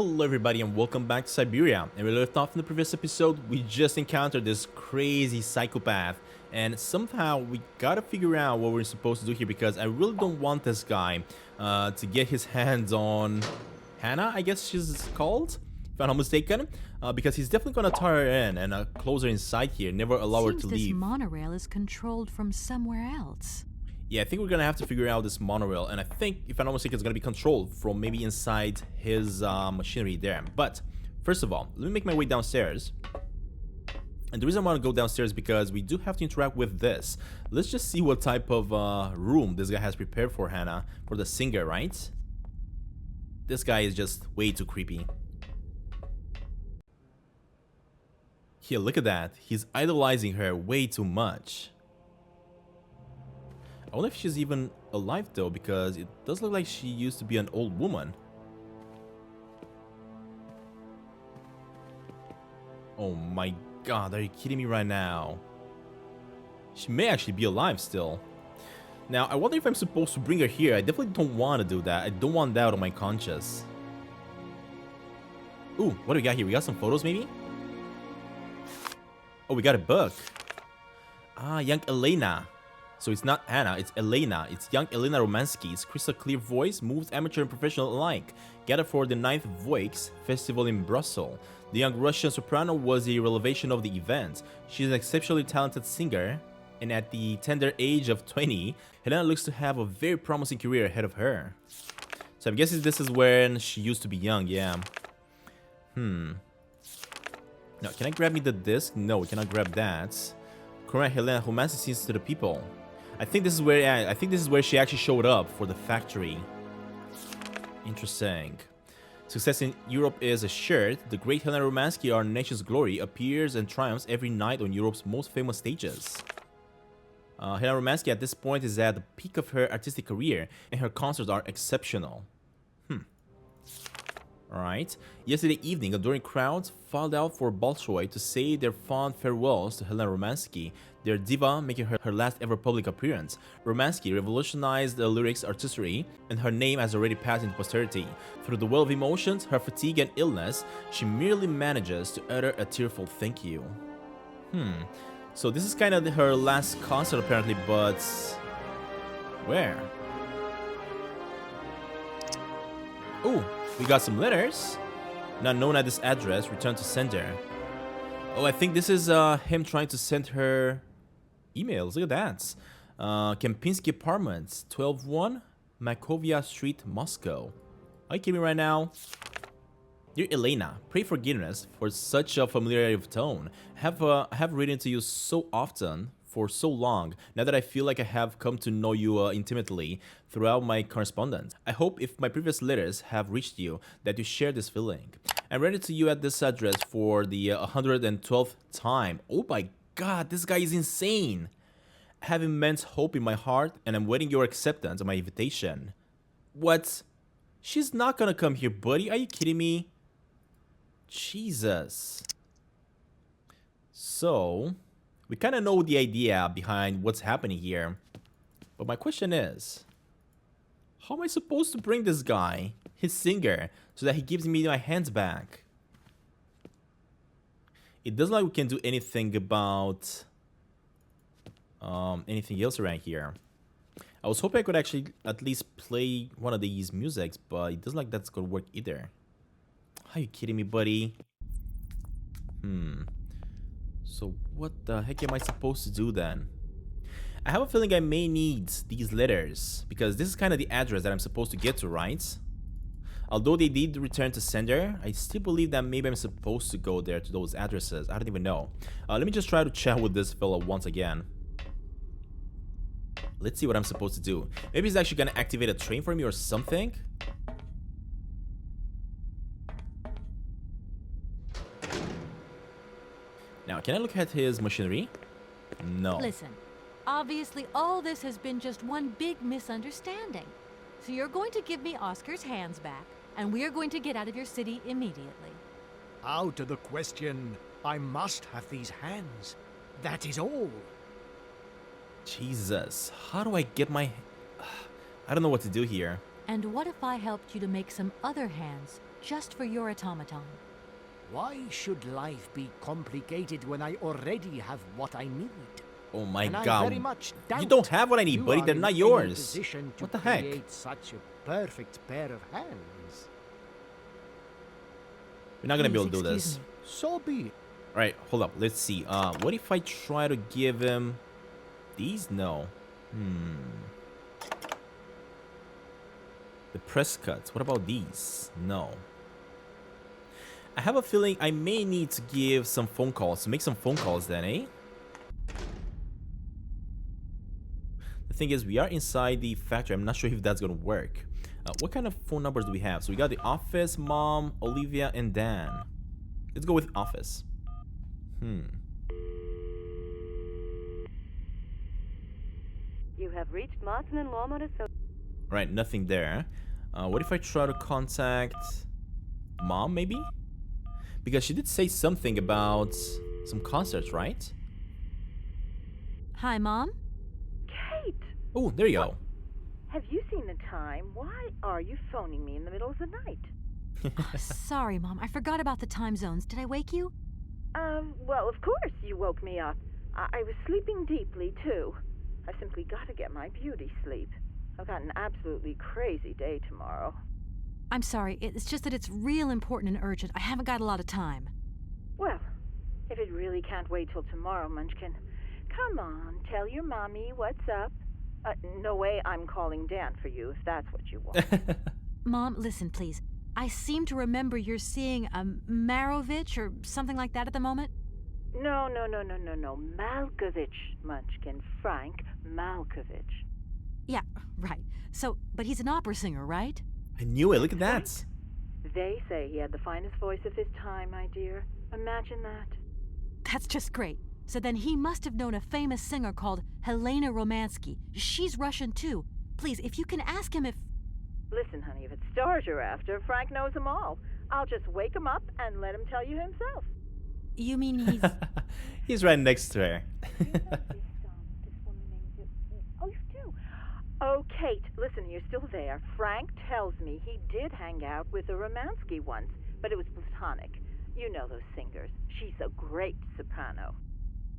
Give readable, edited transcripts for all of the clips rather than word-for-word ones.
Hello everybody and welcome back to Syberia. And we left off in the previous episode. We just encountered this crazy psychopath, and somehow we gotta figure out what we're supposed to do here, because I really don't want this guy to get his hands on Hannah, I guess she's called, if I'm not mistaken, because he's definitely gonna tie her in and close her inside here, never allow her to Seems leave. this monorail is controlled from somewhere else. Yeah, I think we're gonna have to figure out this monorail, and I think, if I'm not mistaken, it's gonna be controlled from maybe inside his machinery there. But first of all, let me make my way downstairs. And the reason I want to go downstairs is because we do have to interact with this. Let's just see what type of room this guy has prepared for Hannah, for the singer, right? This guy is just way too creepy. Here, look at that. He's idolizing her way too much. I wonder if she's even alive though, because it does look like she used to be an old woman. Oh my god, are you kidding me right now? She may actually be alive still. Now, I wonder if I'm supposed to bring her here. I definitely don't want to do that. I don't want that on my conscience. Ooh, what do we got here? We got some photos maybe? Oh, we got a book. Ah, young Elena. So it's not Anna, it's Elena. It's young Elena Romansky's crystal clear voice moves amateur and professional alike. Gathered for the 9th Voix Festival in Brussels. The young Russian soprano was a revelation of the event. She's an exceptionally talented singer, and at the tender age of 20, Helena looks to have a very promising career ahead of her. So I'm guessing this is when she used to be young, yeah. Now, can I grab me the disc? No, we cannot grab that. Correct, Helena romances scenes to the people. I think this is where she actually showed up for the factory. Interesting. Success in Europe is assured. The great Helena Romansky, our nation's glory, appears and triumphs every night on Europe's most famous stages. Helena Romansky at this point is at the peak of her artistic career, and her concerts are exceptional. Alright. Yesterday evening, adoring crowds filed out for Bolshoi to say their fond farewells to Helena Romansky, their diva making her last ever public appearance. Romansky revolutionized the lyrics artistry, and her name has already passed into posterity. Through the well of emotions, her fatigue and illness, she merely manages to utter a tearful thank you. So this is kind of her last concert apparently, but where? Ooh, we got some letters. Not known at this address, return to sender. Oh, I think this is him trying to send her emails. Look at that. Kempinski Apartments, 12-1, Makovia Street, Moscow. Are you kidding me right now? Dear Elena, pray forgiveness for such a familiar tone. Have written to you so often, for so long, now that I feel like I have come to know you intimately throughout my correspondence. I hope if my previous letters have reached you, that you share this feeling. I'm writing to you at this address for the 112th time. Oh my god, this guy is insane! I have immense hope in my heart, and I'm waiting your acceptance of my invitation. What? She's not gonna come here, buddy. Are you kidding me? Jesus. So we kind of know the idea behind what's happening here. But my question is, how am I supposed to bring this guy, his singer, so that he gives me my hands back? It doesn't look like we can do anything about anything else around here. I was hoping I could actually at least play one of these musics, but it doesn't look like that's gonna work either. Are you kidding me, buddy? So what the heck am I supposed to do then? I have a feeling I may need these letters, because this is kind of the address that I'm supposed to get to, right? Although they did return to sender, I still believe that maybe I'm supposed to go there to those addresses. I don't even know. Let me just try to chat with this fellow once again. Let's see what I'm supposed to do. Maybe he's actually gonna activate a train for me or something. Now, can I look at his machinery? No. Listen, obviously all this has been just one big misunderstanding. So you're going to give me Oscar's hands back, and we are going to get out of your city immediately. Out of the question. I must have these hands. That is all. Jesus, how do I get my... I don't know what to do here. And what if I helped you to make some other hands just for your automaton. Why should life be complicated when I already have what I need? Oh my And I god. very much doubt You don't have what I need, you buddy. are They're in not any yours. position to What the heck? create such a perfect pair of hands. We're not gonna be able to Please, do excuse this. me. So be it. Alright, hold up. Let's see. What if I try to give him these? No. The press cuts. What about these? No. I have a feeling I may need to give some phone calls. To make some phone calls then, eh? The thing is, we are inside the factory. I'm not sure if that's gonna work. What kind of phone numbers do we have? So we got the office, mom, Olivia, and Dan. Let's go with office. You have reached Martin and Lawman Associates. Right, nothing there. What if I try to contact mom, maybe? Because she did say something about some concerts, right? Hi, Mom? Kate, Oh, there you go. have you seen the time? Why are you phoning me in the middle of the night? Sorry, Mom. I forgot about the time zones. Did I wake you? Well, of course you woke me up. I was sleeping deeply, too. I simply gotta get my beauty sleep. I've got an absolutely crazy day tomorrow. I'm sorry. It's just that it's real important and urgent. I haven't got a lot of time. Well, if it really can't wait till tomorrow, Munchkin, come on, tell your mommy what's up. No way I'm calling Dan for you, if that's what you want. Mom, listen, please. I seem to remember you're seeing Marovich or something like that at the moment. No. Malkovich, Munchkin. Frank Malkovich. Yeah, right. So, but he's an opera singer, right? I knew it. Look at that. They say he had the finest voice of his time, my dear. Imagine that. That's just great. So then he must have known a famous singer called Helena Romansky. She's Russian too. Please, if you can ask him if... Listen, honey, if it's stars you're after, Frank knows them all. I'll just wake him up and let him tell you himself. You mean he's... He's right next to her. Oh, you do? Oh, Kate, listen, you're still there. Frank tells me he did hang out with a Romansky once, but it was platonic. You know those singers. She's a great soprano.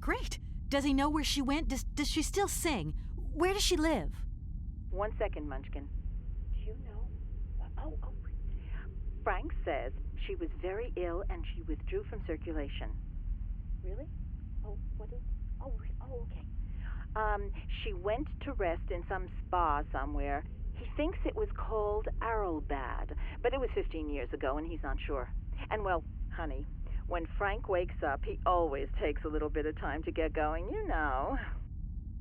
Great. Does he know where she went? Does she still sing? Where does she live? 1 second, Munchkin. Do you know? Oh. Frank says she was very ill and she withdrew from circulation. Really? Oh, what is... Oh, okay. She went to rest in some spa somewhere. He thinks it was called Varelberg, but it was 15 years ago and he's not sure. And well, honey, when Frank wakes up, he always takes a little bit of time to get going, you know.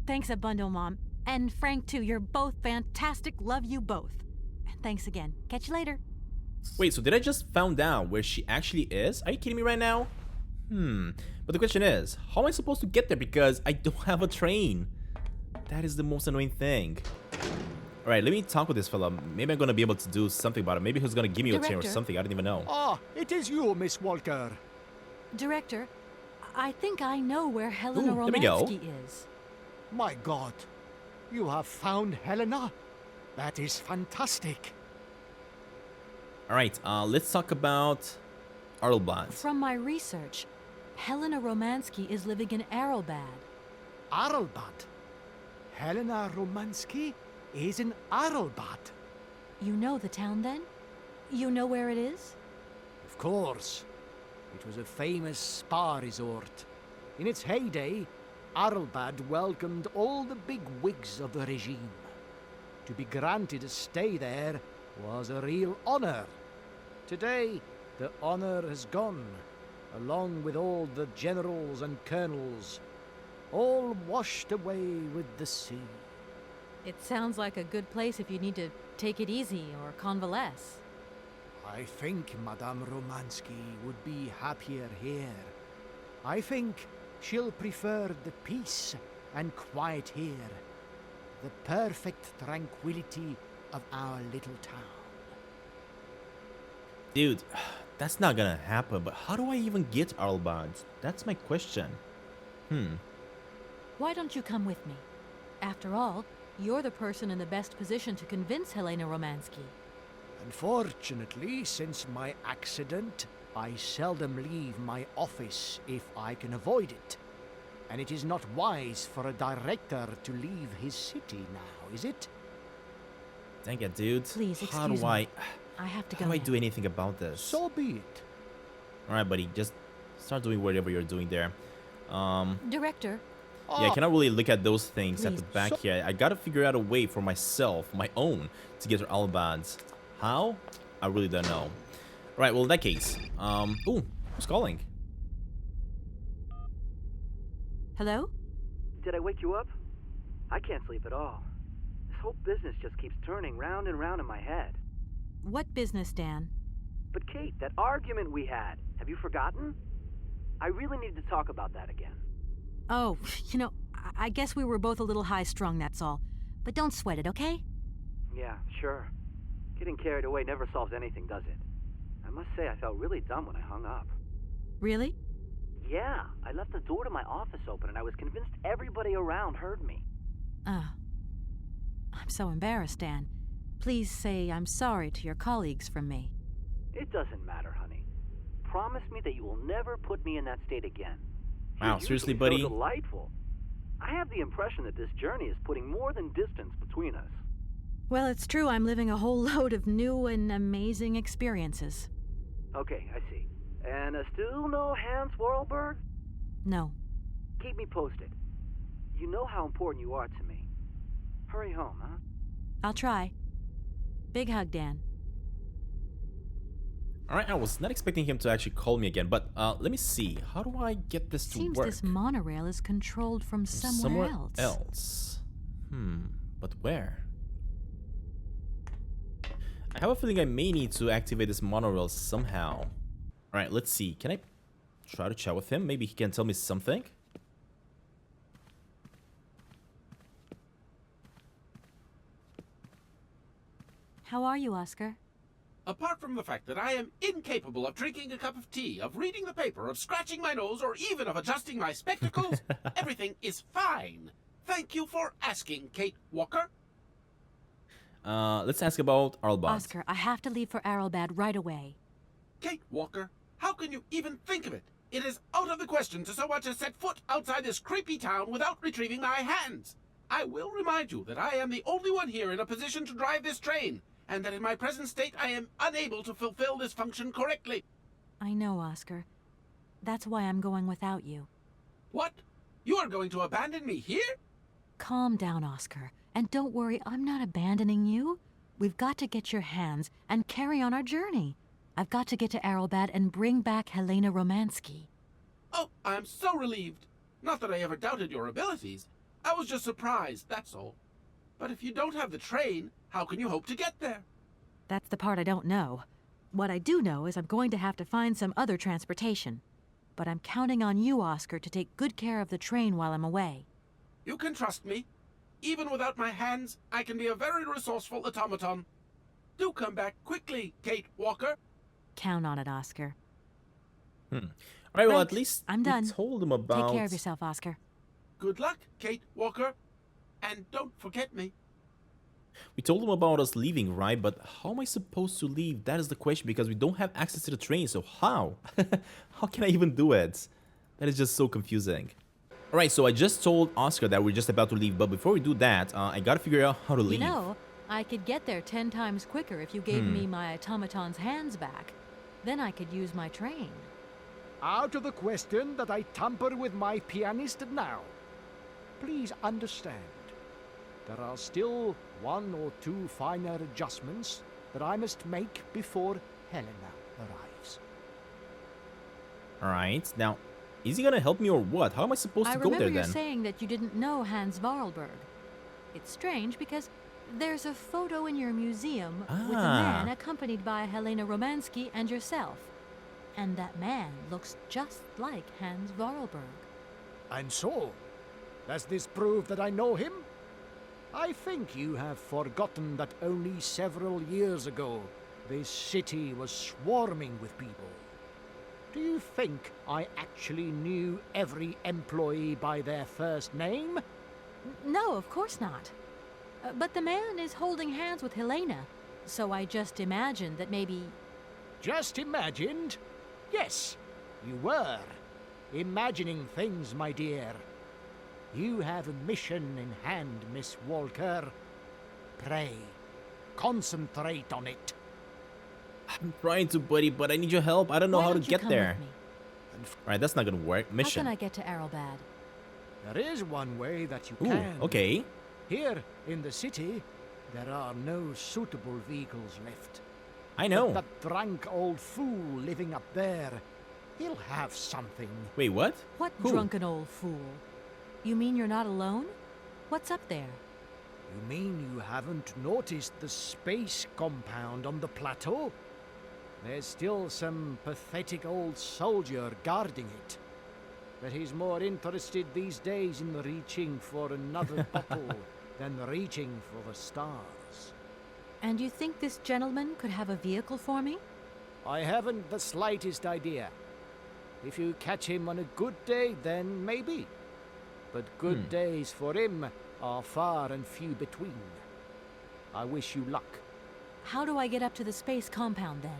Thanks a bundle, Mom. And Frank, too. You're both fantastic. Love you both. And thanks again. Catch you later. Wait, so did I just found out where she actually is? Are you kidding me right now? But the question is, how am I supposed to get there because I don't have a train? That is the most annoying thing. Alright, let me talk with this fella. Maybe I'm gonna be able to do something about it. Maybe he's gonna give me a train or Director? something. I don't even know. Ah, it is you, Miss Walker. Director, I think I know where Helena Ooh, there we go. Romansky is. My God, you have found Helena? That is fantastic. Alright, let's talk about Arlbot. From my research, Helena Romansky is living in Varelberg. Arlbat. Helena Romansky is in Arlbat. You know the town then? You know where it is? Of course. It was a famous spa resort. In its heyday, Arlbad welcomed all the big wigs of the regime. To be granted a stay there was a real honor. Today, the honor has gone, along with all the generals and colonels, all washed away with the sea. It sounds like a good place if you need to take it easy or convalesce. I think Madame Romansky would be happier here. I think she'll prefer the peace and quiet here, the perfect tranquility of our little town. Dude, that's not gonna happen, but how do I even get Arlbad? That's my question. Why don't you come with me? After all, you're the person in the best position to convince Helena Romansky. Unfortunately, since my accident, I seldom leave my office if I can avoid it. And it is not wise for a director to leave his city now, is it? Dang it, dude. Please, How do excuse me. I I have to go how do I now. do anything about this? So be it. Alright, buddy, just start doing whatever you're doing there. Director, Yeah, I cannot really look at those things at the Please. back here. I gotta figure out a way for myself, my own, to get to Albads. How? I really don't know. Right, well, in that case, ooh, who's calling? hello? Did I wake you up? I can't sleep at all. This whole business just keeps turning round and round in my head. What business, Dan? But Kate, that argument we had, have you forgotten? I really need to talk about that again. Oh, I guess we were both a little high-strung, that's all. But don't sweat it, okay? Yeah, sure. Getting carried away never solves anything, does it? I must say I felt really dumb when I hung up. Really? Yeah, I left the door to my office open and I was convinced everybody around heard me. Oh. I'm so embarrassed, Dan. Please say I'm sorry to your colleagues from me. It doesn't matter, honey. Promise me that you will never put me in that state again. Wow, You're seriously, usually buddy? so delightful. I have the impression that this journey is putting more than distance between us. Well, it's true I'm living a whole load of new and amazing experiences. Okay, I see. And still no Hans Varelberg? No. Keep me posted. You know how important you are to me. Hurry home, huh? I'll try. Big hug, Dan. Alright, I was not expecting him to actually call me again, but let me see. How do I get this to Seems work? this monorail is controlled from somewhere else. But where? I have a feeling I may need to activate this monorail somehow. Alright, let's see. Can I try to chat with him? Maybe he can tell me something? How are you, Oscar? Apart from the fact that I am incapable of drinking a cup of tea, of reading the paper, of scratching my nose, or even of adjusting my spectacles, everything is fine. Thank you for asking, Kate Walker. Let's ask about Arbad. Oscar, I have to leave for Arrowbad right away. Kate Walker, how can you even think of it? It is out of the question to so much as set foot outside this creepy town without retrieving my hands. I will remind you that I am the only one here in a position to drive this train, and that in my present state I am unable to fulfill this function correctly. I know, Oscar. That's why I'm going without you. What? You are going to abandon me here? Calm down, Oscar. And don't worry, I'm not abandoning you. We've got to get your hands and carry on our journey. I've got to get to Arrowbad and bring back Helena Romansky. Oh, I'm so relieved. Not that I ever doubted your abilities. I was just surprised, that's all. But if you don't have the train, how can you hope to get there? That's the part I don't know. What I do know is I'm going to have to find some other transportation. But I'm counting on you, Oscar, to take good care of the train while I'm away. You can trust me. Even without my hands, I can be a very resourceful automaton. Do come back quickly, Kate Walker. Count on it, Oscar. Alright, well, Right, at least I'm done. we told him about... Take care of yourself, Oscar. Good luck, Kate Walker. And don't forget me. We told him about us leaving, right? But how am I supposed to leave? That is the question, because we don't have access to the train, so how? How can I even do it? That is just so confusing. Alright, so I just told Oscar that we're just about to leave, but before we do that, I gotta figure out how to leave. You know, I could get there 10 times quicker if you gave me my automaton's hands back. Then I could use my train. Out of the question that I tamper with my pianist now. Please understand, there are still one or two finer adjustments that I must make before Helena arrives. Alright, now, is he gonna help me or what? How am I supposed I to go remember there you then? saying that you didn't know Hans Varelberg. It's strange because there's a photo in your museum with a man accompanied by Helena Romansky and yourself. And that man looks just like Hans Varelberg. And so, does this prove that I know him? I think you have forgotten that only several years ago, this city was swarming with people. Do you think I actually knew every employee by their first name? No, of course not. But the man is holding hands with Helena. So I just imagined that maybe... Just imagined? Yes, you were. Imagining things, my dear. You have a mission in hand, Miss Walker. Pray, concentrate on it. I'm trying to, buddy, but I need your help. I don't know Why how to don't you get come there. with me? Alright, that's not gonna work. Mission. How can I get to Varelberg? There is one way that you Ooh, can. okay. Here in the city, there are no suitable vehicles left. I know. But that drunk old fool living up there, he'll have something. Wait, what? What Who? drunken old fool? You mean you're not alone? What's up there? You mean you haven't noticed the space compound on the plateau? There's still some pathetic old soldier guarding it. But he's more interested these days in reaching for another bottle than reaching for the stars. And you think this gentleman could have a vehicle for me? I haven't the slightest idea. If you catch him on a good day, then maybe. But good days for him are far and few between. I wish you luck. How do I get up to the space compound then?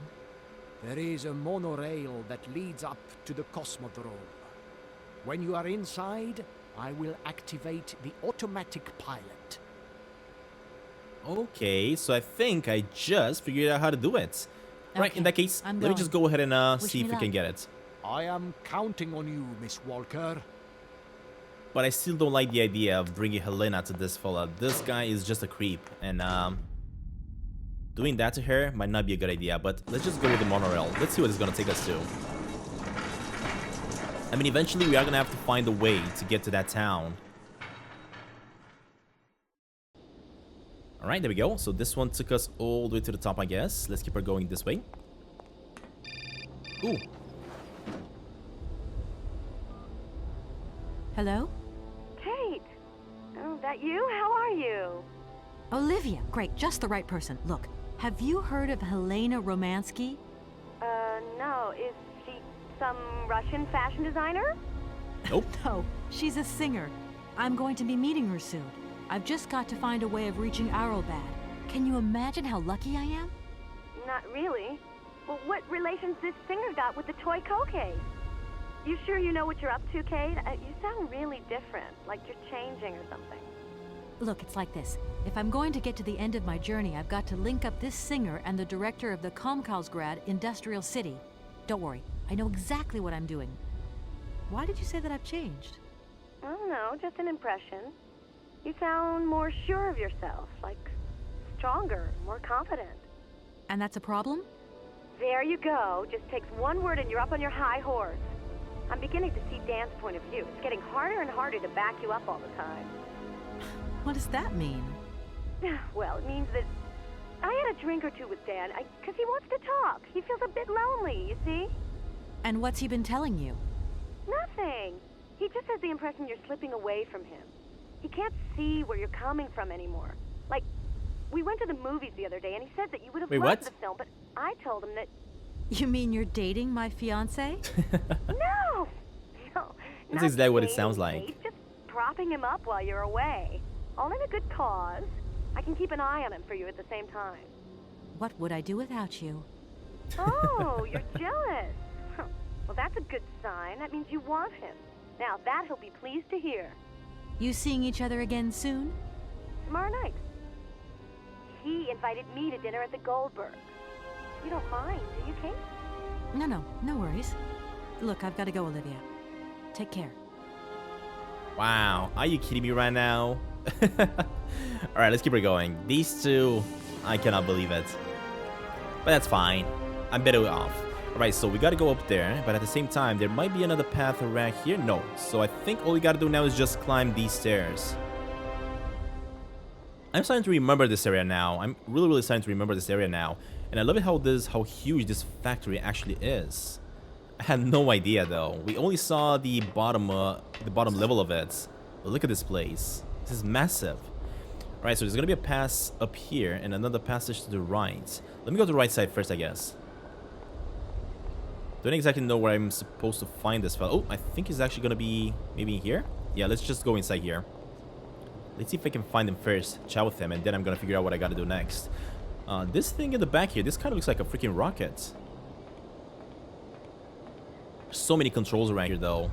There is a monorail that leads up to the Cosmodrome. When you are inside, I will activate the automatic pilot. Okay, so I think I just figured out how to do it. Right, in Okay, that case, I'm let me going. just go ahead and Wish see me if we luck. can get it. I am counting on you, Miss Walker. But I still don't like the idea of bringing Helena to this fella. This guy is just a creep, and doing that to her might not be a good idea. But let's just go with the monorail. Let's see what it's gonna take us to. I mean, eventually we are gonna have to find a way to get to that town. Alright, there we go. So this one took us all the way to the top, I guess. Let's keep her going this way. Ooh. Hello? Kate! Oh, that you? How are you? Olivia, great, just the right person. Look, have you heard of Helena Romansky? No. Is she some Russian fashion designer? Nope. No, she's a singer. I'm going to be meeting her soon. I've just got to find a way of reaching Varelberg. Can you imagine how lucky I am? Not really. Well, what relation's this singer got with the toy case? You sure you know what you're up to, Kate? You sound really different, like you're changing or something. Look, it's like this. If I'm going to get to the end of my journey, I've got to link up this singer and the director of the Komkalsgrad Industrial City. Don't worry, I know exactly what I'm doing. Why did you say that I've changed? I don't know, just an impression. You sound more sure of yourself, like stronger, more confident. And that's a problem? There you go. Just takes one word and you're up on your high horse. I'm beginning to see Dan's point of view. It's getting harder and harder to back you up all the time. What does that mean? Well, it means that I had a drink or two with Dan, because he wants to talk. He feels a bit lonely, you see? And what's he been telling you? Nothing. He just has the impression you're slipping away from him. He can't see where you're coming from anymore. Like, we went to the movies the other day, and he said that you would have Wait, loved what? the film, but I told him that... You mean you're dating my fiancé? No! No. That's not exactly what it dating, sounds like. Kate, just propping him up while you're away. All in a good cause. I can keep an eye on him for you at the same time. What would I do without you? Oh, you're jealous. Huh. Well, that's a good sign. That means you want him. Now, that he'll be pleased to hear. You seeing each other again soon? Tomorrow night. He invited me to dinner at the Goldberg. You don't mind, do you, Kate? No worries. Look, I've got to go, Olivia. Take care. Wow, are you kidding me right now? Alright, let's keep it going. These two, I cannot believe it. But that's fine. I'm better off. Alright, so we gotta go up there, but at the same time, there might be another path around here. No, so I think all we gotta do now is just climb these stairs. I'm starting to remember this area now. I'm really starting to remember this area now. And I love it how huge this factory actually is. I had no idea though. We only saw the bottom level of it. But look at this place. This is massive. Alright, so there's gonna be a pass up here and another passage to the right. Let me go to the right side first, I guess. Don't exactly know where I'm supposed to find this fellow. Oh, I think he's actually gonna be maybe in here. Yeah, let's just go inside here. Let's see if I can find him first, chat with him, and then I'm gonna figure out what I gotta do next. This thing in the back here, this kind of looks like a freaking rocket. So many controls around here, though.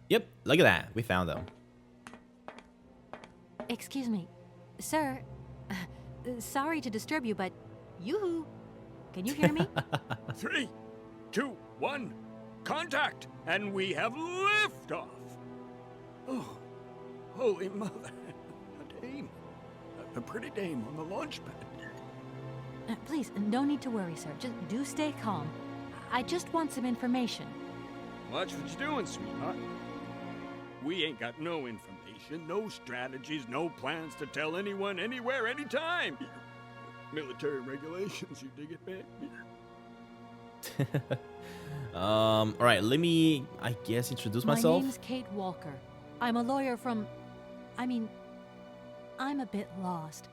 Yep, look at that. We found them. Excuse me, sir. Sorry to disturb you, but yoo-hoo. Can you hear me? 3, 2, 1, contact, and we have liftoff. Oh, holy mother, a dame, a pretty dame on the launch pad. Please, no need to worry, sir. Just do stay calm. I just want some information. Watch what you're doing, sweetheart. We ain't got no information, no strategies, no plans to tell anyone, anywhere, anytime. Military regulations, you dig it, man? Alright, let me, I guess, introduce myself. My name's Kate Walker. I'm a lawyer from... I'm a bit lost.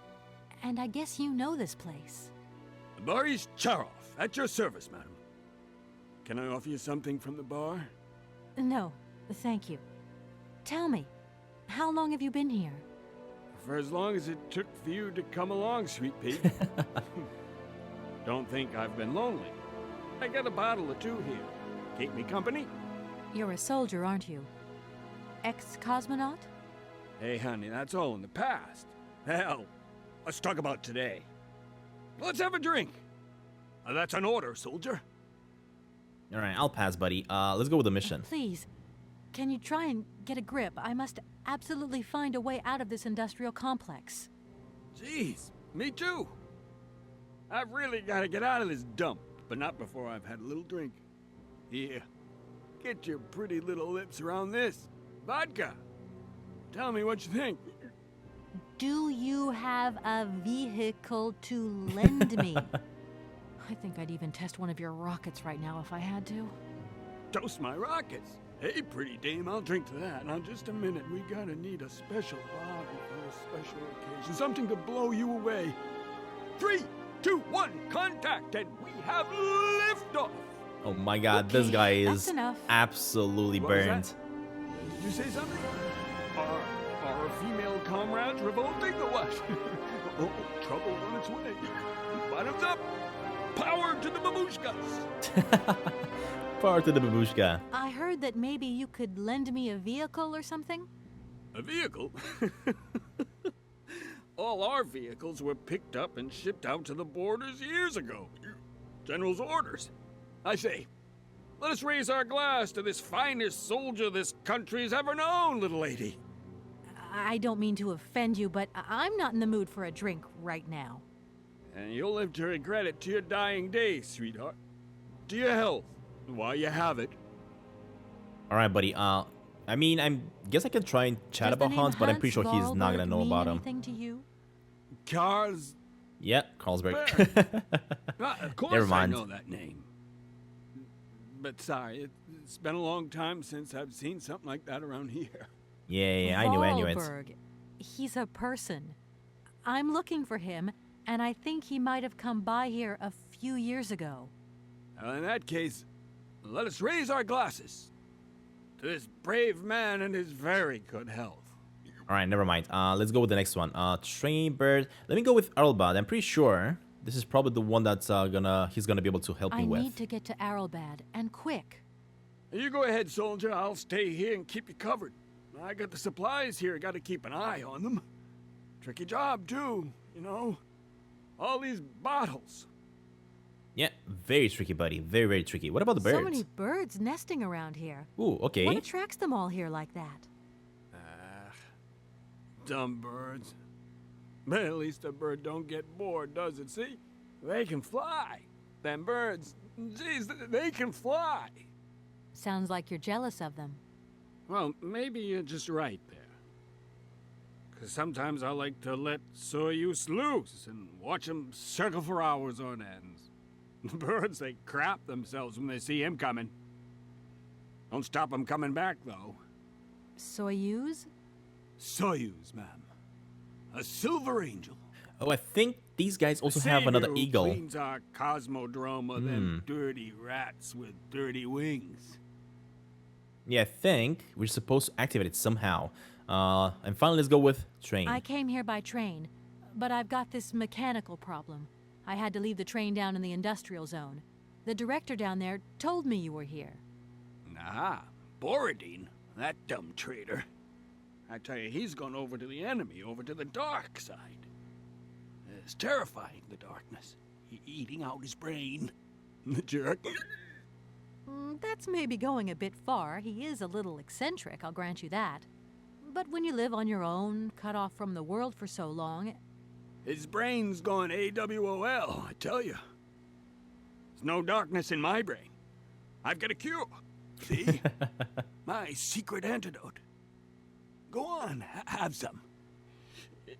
And I guess you know this place. Boris Charov, at your service, madam. Can I offer you something from the bar? No, thank you. Tell me, how long have you been here? For as long as it took for you to come along, sweet pea. Don't think I've been lonely. I got a bottle or two here. Keep me company? You're a soldier, aren't you? Ex-cosmonaut? Hey, honey, that's all in the past. Hell, let's talk about today. Let's have a drink. That's an order, soldier. Alright, I'll pass, buddy. Let's go with the mission. Please, can you try and get a grip? I must absolutely find a way out of this industrial complex. Jeez, me too. I've really got to get out of this dump, but not before I've had a little drink. Here, get your pretty little lips around this. Vodka. Tell me what you think. Do you have a vehicle to lend me? I think I'd even test one of your rockets right now if I had to. Toast my rockets. Hey, pretty dame, I'll drink to that. Now, just a minute. We gotta need a special bottle for a special occasion. Something to blow you away. 3, 2, 1, contact, and we have liftoff. Oh my god, Okay, this guy that's is enough. absolutely What was burned. that? Did you say something? Are female comrades revolting or what? Oh, trouble on its way. Bottoms up. Power to the babushkas. Power to the babushka. I heard that maybe you could lend me a vehicle or something? A vehicle? All our vehicles were picked up and shipped out to the borders years ago. General's orders. I say, let us raise our glass to this finest soldier this country's ever known, little lady. I don't mean to offend you, but I'm not in the mood for a drink right now. And you'll live to regret it to your dying days, sweetheart. To your health, while you have it. Alright, buddy. I mean, I guess I can try and chat Does the about name Hans, but I'm pretty sure he's not gonna Varelberg know mean about him. anything to you? Cars. Yeah, Carlsberg. Of course Never mind. I know that name. But sorry, it's been a long time since I've seen something like that around here. yeah, I knew it. Varelberg. He's a person. I'm looking for him, and I think he might have come by here a few years ago. Well, in that case, let us raise our glasses to this brave man and his very good health. Alright, never mind. Let's go with the next one. Train bird. Let me go with Arlbad. I'm pretty sure this is probably the one that's he's gonna be able to help me I with. need to get to Arlbad, and quick. You go ahead, soldier. I'll stay here and keep you covered. I got the supplies here. Got to keep an eye on them. Tricky job, too, you know. All these bottles. Yeah, very tricky, buddy. Very, very tricky. What about the birds? So many birds nesting around here. Ooh, okay. What attracts them all here like that? Dumb birds. But at least a bird don't get bored, does it? See? They can fly. Them birds, geez, they can fly. Sounds like you're jealous of them. Well, maybe you're just right there. Because sometimes I like to let Soyuz loose and watch them circle for hours on end. The birds, they crap themselves when they see him coming. Don't stop them coming back, though. Soyuz? Soyuz, ma'am. A silver angel. Oh, I think these guys also have another Savior who eagle. cleans our cosmodrome of them dirty rats with dirty wings. Yeah, I think we're supposed to activate it somehow. And finally, let's go with train. I came here by train, but I've got this mechanical problem. I had to leave the train down in the industrial zone. The director down there told me you were here. Nah, Borodine, that dumb traitor. I tell you, he's gone over to the enemy, over to the dark side. It's terrifying, the darkness. Eating out his brain. The jerk. That's maybe going a bit far. He is a little eccentric, I'll grant you that. But when you live on your own, cut off from the world for so long... His brain's gone AWOL, I tell you. There's no darkness in my brain. I've got a cure. See? My secret antidote. Go on, have some.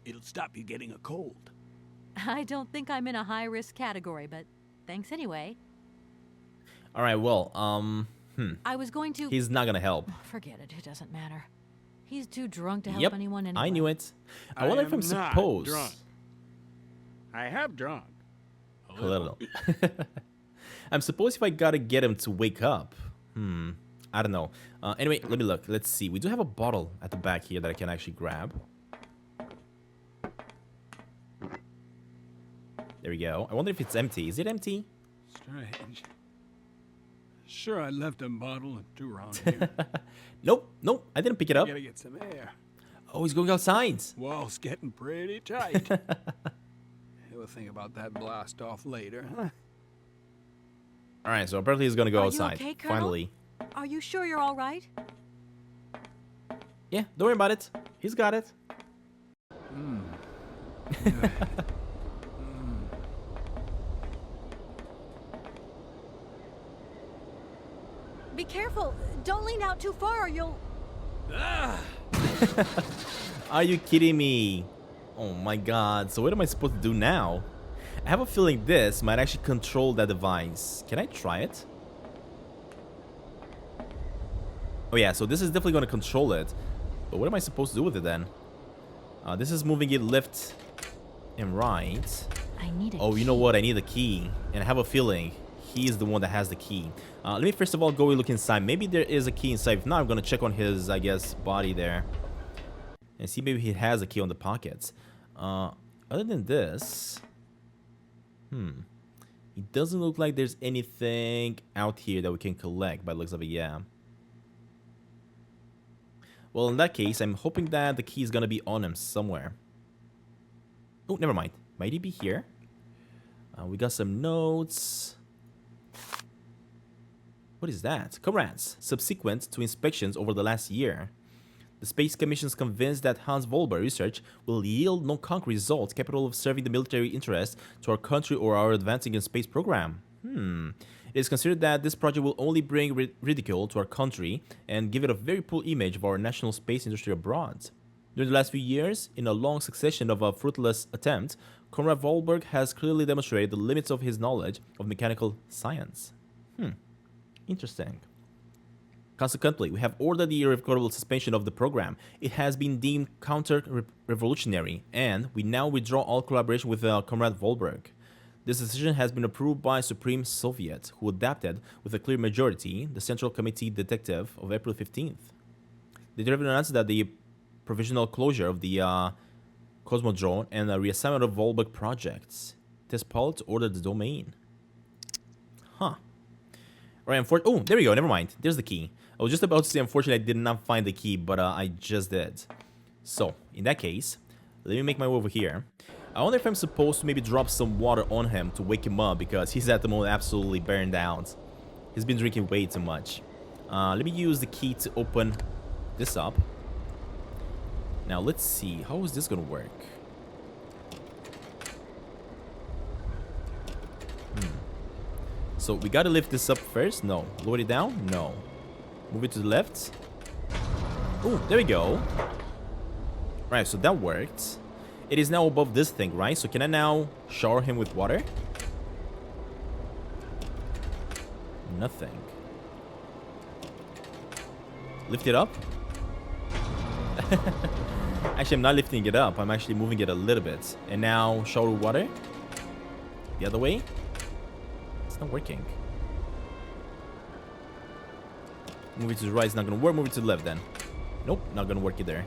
It'll stop you getting a cold. I don't think I'm in a high-risk category, but thanks anyway. All right, well, I was going to... He's not gonna help. Forget it, it doesn't matter. He's too drunk to help anyone anyway. I knew it. I wonder if I'm supposed... Drunk. I have drunk. A little. I'm supposed if I gotta get him to wake up. I don't know. Anyway, let me look. Let's see. We do have a bottle at the back here that I can actually grab. There we go. I wonder if it's empty. Is it empty? Strange. Sure, I left a bottle or two around here. Nope. I didn't pick it up. Gotta get some air. Oh, he's going outside. Wall's getting pretty tight. We'll think about that blast off later, huh? All right, so apparently he's gonna go outside. You okay, Colonel? Finally. Are you sure you're all right? Yeah, don't worry about it. He's got it. Be careful. Don't lean out too far or you'll... Are you kidding me? Oh my god. So what am I supposed to do now? I have a feeling this might actually control that device. Can I try it? Oh yeah, so this is definitely going to control it. But what am I supposed to do with it then? This is moving it left and right. I need a Oh, you know what? I need a key. And I have a feeling he is the one that has the key. Let me first of all go look inside. Maybe there is a key inside. If not, I'm going to check on his, I guess, body there. And see maybe he has a key on the pockets. Other than this... It doesn't look like there's anything out here that we can collect by the looks of it, yeah. Well, in that case, I'm hoping that the key is going to be on him somewhere. Oh, never mind. Might he be here? We got some notes. What is that? Comrades, subsequent to inspections over the last year, the Space Commission is convinced that Hans Vollberg research will yield no concrete results capable of serving the military interest to our country or our advancing in space program. It is considered that this project will only bring ridicule to our country and give it a very poor image of our national space industry abroad. During the last few years, in a long succession of fruitless attempts, Conrad Vollberg has clearly demonstrated the limits of his knowledge of mechanical science. Interesting. Consequently, we have ordered the irrevocable suspension of the program. It has been deemed counter-revolutionary, and we now withdraw all collaboration with Comrade Vollberg. This decision has been approved by Supreme Soviet, who adopted, with a clear majority, the Central Committee Detective of April 15th. They directly announced that the provisional closure of the Cosmodrome and the reassignment of Vollberg projects. Test pilot ordered the domain. Right, oh, there we go, never mind. There's the key. I was just about to say, unfortunately, I did not find the key, but I just did. So, in that case, let me make my way over here. I wonder if I'm supposed to maybe drop some water on him to wake him up, because he's at the moment absolutely burned out. He's been drinking way too much. Let me use the key to open this up. Now, let's see. How is this going to work? So we gotta lift this up first? No. Lower it down? No. Move it to the left. Oh, there we go. Right, so that worked. It is now above this thing, right? So can I now shower him with water? Nothing. Lift it up? Actually, I'm not lifting it up. I'm actually moving it a little bit. And now shower with water. The other way. It's not working. Move it to the right, it's not gonna work. Move it to the left then. Nope, not gonna work either.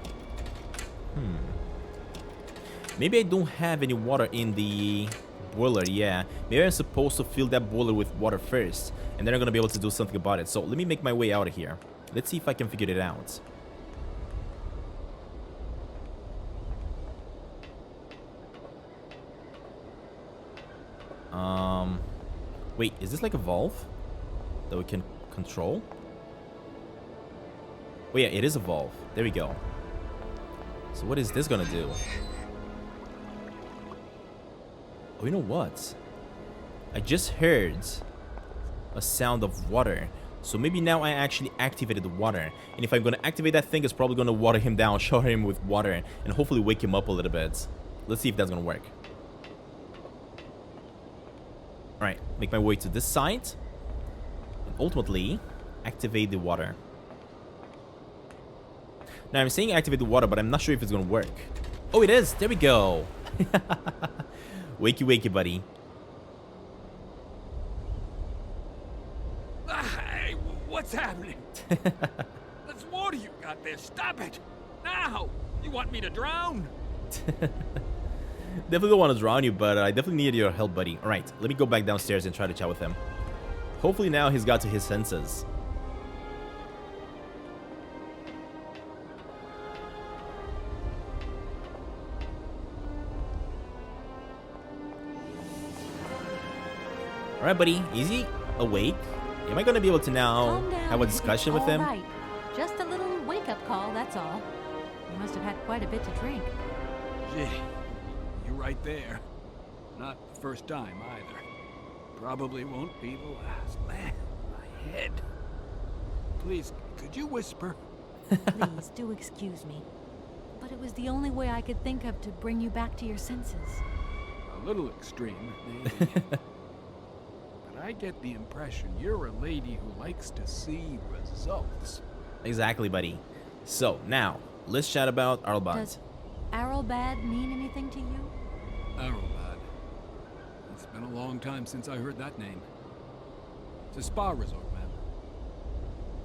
Maybe I don't have any water in the boiler, yeah. Maybe I'm supposed to fill that boiler with water first, and then I'm gonna be able to do something about it. So let me make my way out of here. Let's see if I can figure it out. Wait, is this like a valve that we can control? Oh yeah, it is a valve. There we go. So what is this gonna do? Oh, you know what? I just heard a sound of water. So maybe now I actually activated the water. And if I'm gonna activate that thing, it's probably gonna water him down, shower him with water, and hopefully wake him up a little bit. Let's see if that's gonna work. Alright, make my way to this side. And ultimately, activate the water. Now I'm saying activate the water, but I'm not sure if it's gonna work. Oh, it is! There we go! Wakey, wakey, buddy. Hey, what's happening? That's water you got there. Stop it! Now! You want me to drown? Definitely don't want to drown you, but I definitely need your help, buddy. Alright, let me go back downstairs and try to chat with him. Hopefully now he's got to his senses. Alright, buddy. Is he awake? Am I going to be able to now have a discussion with him? Right. Just a little wake-up call, that's all. You must have had quite a bit to drink. Gee, you're right there. Not the first time, either. Probably won't be the last. Man, my head. Please, could you whisper? Please, do excuse me. But it was the only way I could think of to bring you back to your senses. A little extreme, maybe. But I get the impression you're a lady who likes to see results. Exactly, buddy. So, now, let's chat about Arbad. Does Varelberg mean anything to you? Arbad. It's been a long time since I heard that name. It's a spa resort, man.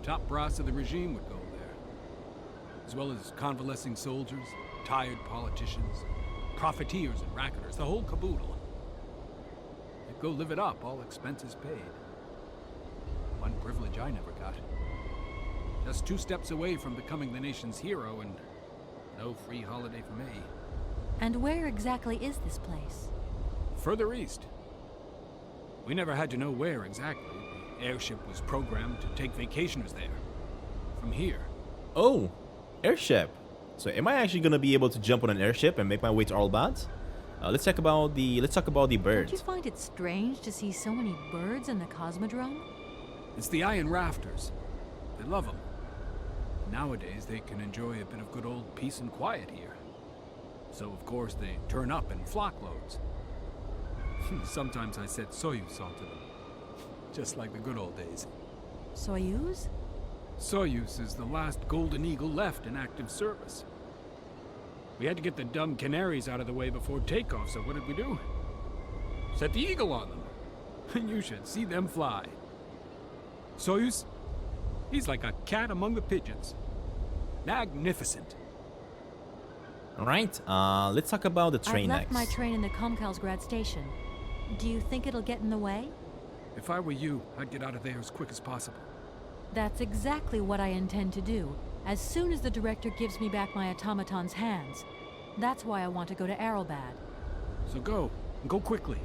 Top brass of the regime would go there. As well as convalescing soldiers, tired politicians, profiteers and racketers, the whole caboodle. They'd go live it up, all expenses paid. One privilege I never got. Just 2 steps away from becoming the nation's hero, and no free holiday for me. And where exactly is this place? Further east. We never had to know where exactly. The airship was programmed to take vacationers there. From here. Oh, airship. So am I actually gonna be able to jump on an airship and make my way to Arbad? Let's talk about the birds. Don't you find it strange to see so many birds in the Cosmodrome? It's the iron rafters. They love them. Nowadays, they can enjoy a bit of good old peace and quiet here. So, of course, they turn up in flockloads. Sometimes I set Soyuz onto them. Just like the good old days. Soyuz? Soyuz is the last Golden Eagle left in active service. We had to get the dumb canaries out of the way before takeoff, so what did we do? Set the Eagle on them. And you should see them fly. Soyuz, he's like a cat among the pigeons. Magnificent. Alright, let's talk about the train I've left next. my train in the Komkalsgrad station. Do you think it'll get in the way? If I were you, I'd get out of there as quick as possible. That's exactly what I intend to do, as soon as the director gives me back my automaton's hands. That's why I want to go to Varelberg. So go, and go quickly,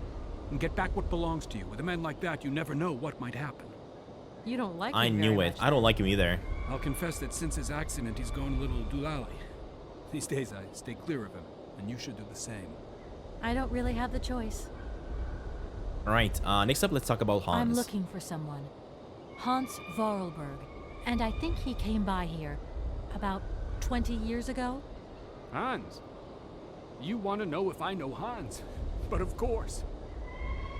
and get back what belongs to you. With a man like that, you never know what might happen. You don't like I me knew very it. much, I don't like him either. I'll confess that since his accident, he's gone a little doolally. These days, I stay clear of him, and you should do the same. I don't really have the choice. Alright, next up, let's talk about Hans. I'm looking for someone. Hans Varelberg. And I think he came by here about 20 years ago. Hans? You want to know if I know Hans? But of course.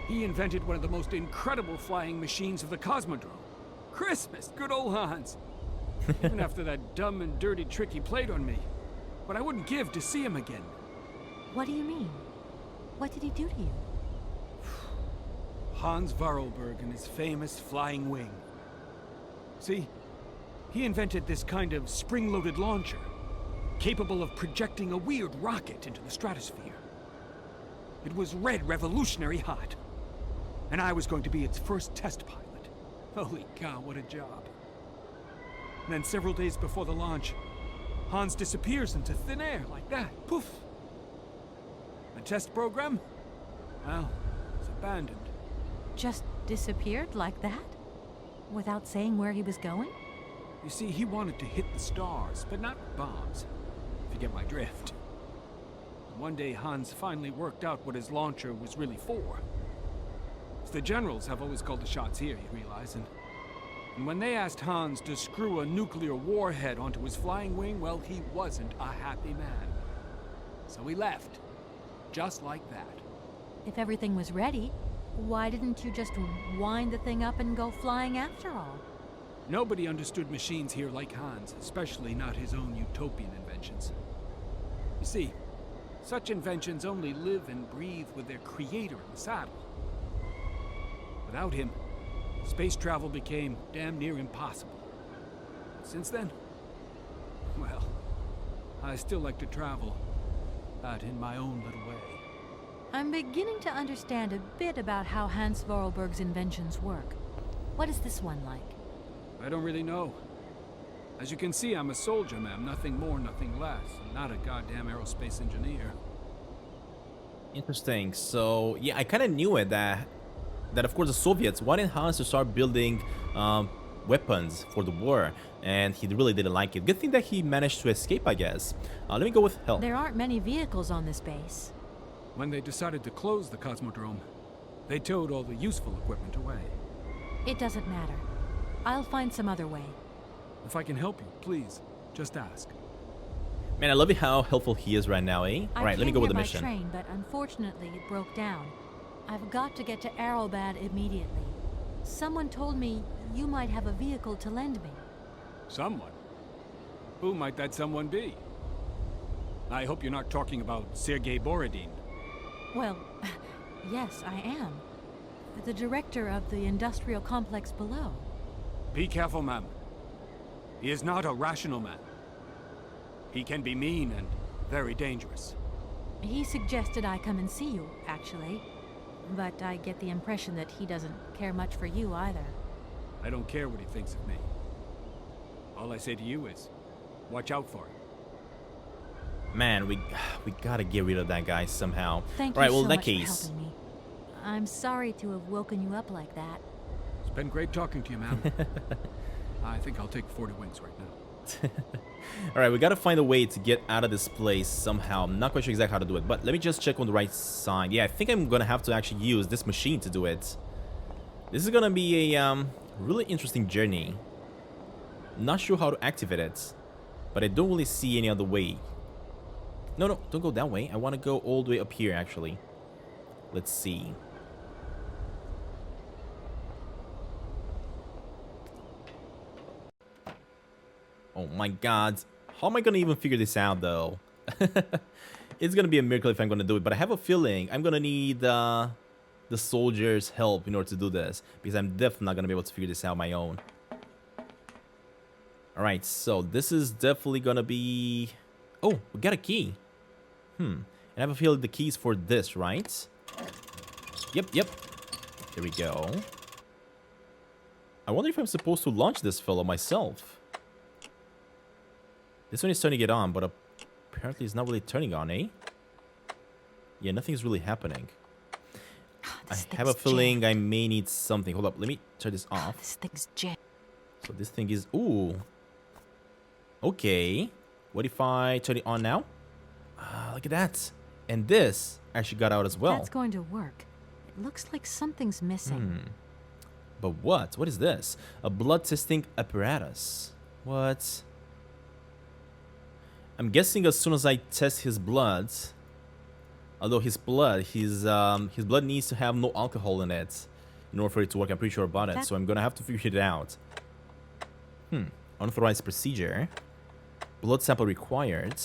He invented one of the most incredible flying machines of the Cosmodrome. Christmas, good old Hans. Even after that dumb and dirty trick he played on me. But I wouldn't give to see him again. What do you mean? What did he do to you? Hans Varelberg and his famous flying wing. See, he invented this kind of spring-loaded launcher. capable of projecting a weird rocket into the stratosphere. It was red revolutionary hot, and I was going to be its first test pilot. Holy cow, what a job. And then several days before the launch, Hans disappears into thin air like that. Poof! The test program? Well, it's abandoned. Just disappeared like that? Without saying where he was going? You see, he wanted to hit the stars, but not with bombs, if you get my drift. And one day, Hans finally worked out what his launcher was really for. The generals have always called the shots here, you realize, and when they asked Hans to screw a nuclear warhead onto his flying wing, well, he wasn't a happy man. So he left, just like that. If everything was ready, why didn't you just wind the thing up and go flying after all? Nobody understood machines here like Hans, especially not his own utopian inventions. You see, such inventions only live and breathe with their creator in the saddle. Without him, space travel became damn near impossible. Since then, well, I still like to travel, but in my own little way. I'm beginning to understand a bit about how Hans Varelberg's inventions work. What is this one like? I don't really know. As you can see, I'm a soldier, ma'am. Nothing more, nothing less. I'm not a goddamn aerospace engineer. Interesting. So, yeah, I kind of knew it that of course the Soviets wanted Hans to start building weapons for the war, and he really didn't like it. Good thing that he managed to escape, I guess. Let me go with help. There aren't many vehicles on this base. When they decided to close the Cosmodrome, they towed all the useful equipment away. It doesn't matter. I'll find some other way. If I can help you, please, just ask. Man, I love it how helpful he is right now, eh? Alright, let me go with the mission. I came here by train, but unfortunately it broke down. I've got to get to Varelberg immediately. Someone told me you might have a vehicle to lend me. Someone? Who might that someone be? I hope you're not talking about Sergei Borodin. Well, yes, I am. The director of the industrial complex below. Be careful, ma'am. He is not a rational man. He can be mean and very dangerous. He suggested I come and see you, actually. But I get the impression that he doesn't care much for you either. I don't care what he thinks of me. All I say to you is, watch out for him. Man, we gotta get rid of that guy somehow. Thank you so much for helping me. I'm sorry to have woken you up like that. It's been great talking to you, ma'am. I think I'll take 40 wings right now. Alright, we gotta find a way to get out of this place somehow. I'm not quite sure exactly how to do it, but let me just check on the right side. Yeah, I think I'm gonna have to actually use this machine to do it. This is gonna be a really interesting journey. Not sure how to activate it, but I don't really see any other way. No, don't go that way. I want to go all the way up here, actually. Let's see. Oh my god. How am I going to even figure this out, though? It's going to be a miracle if I'm going to do it, but I have a feeling I'm going to need the soldiers' help in order to do this, because I'm definitely not going to be able to figure this out on my own. Alright, so this is definitely going to be... Oh, we got a key. And I have a feeling the key's for this, right? Yep. There we go. I wonder if I'm supposed to launch this fellow myself. This one is turning it on, but apparently it's not really turning on, eh? Yeah, nothing's really happening. I have a feeling I may need something. Hold up, let me turn this off. This thing's jammed. So this thing is... Ooh. Okay. What if I turn it on now? Look at that. And this actually got out as well. That's going to work. It looks like something's missing. But what? What is this? A blood testing apparatus. What? I'm guessing as soon as I test his blood, although his blood needs to have no alcohol in it in order for it to work. I'm pretty sure about it. So I'm gonna have to figure it out. Unauthorized procedure. Blood sample required.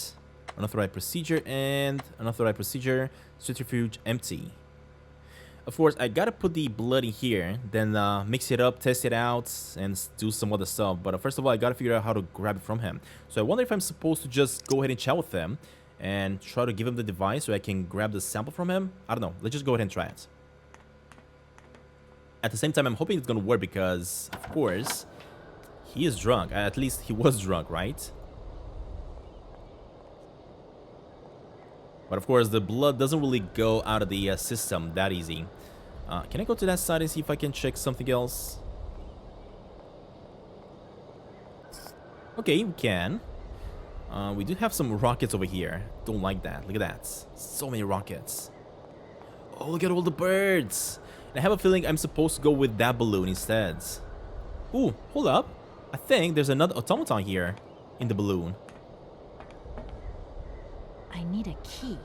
Unauthorized procedure and unauthorized procedure. Centrifuge empty. Of course, I gotta put the blood in here, then mix it up, test it out, and do some other stuff. But first of all, I gotta figure out how to grab it from him. So I wonder if I'm supposed to just go ahead and chat with him and try to give him the device so I can grab the sample from him. I don't know. Let's just go ahead and try it. At the same time, I'm hoping it's gonna work because, of course, he is drunk. At least he was drunk, right? But of course, the blood doesn't really go out of the system that easy. Can I go to that side and see if I can check something else? Okay, we can. We do have some rockets over here. Don't like that. Look at that. So many rockets. Oh, look at all the birds. And I have a feeling I'm supposed to go with that balloon instead. Ooh, hold up. I think there's another automaton here in the balloon. I need a key.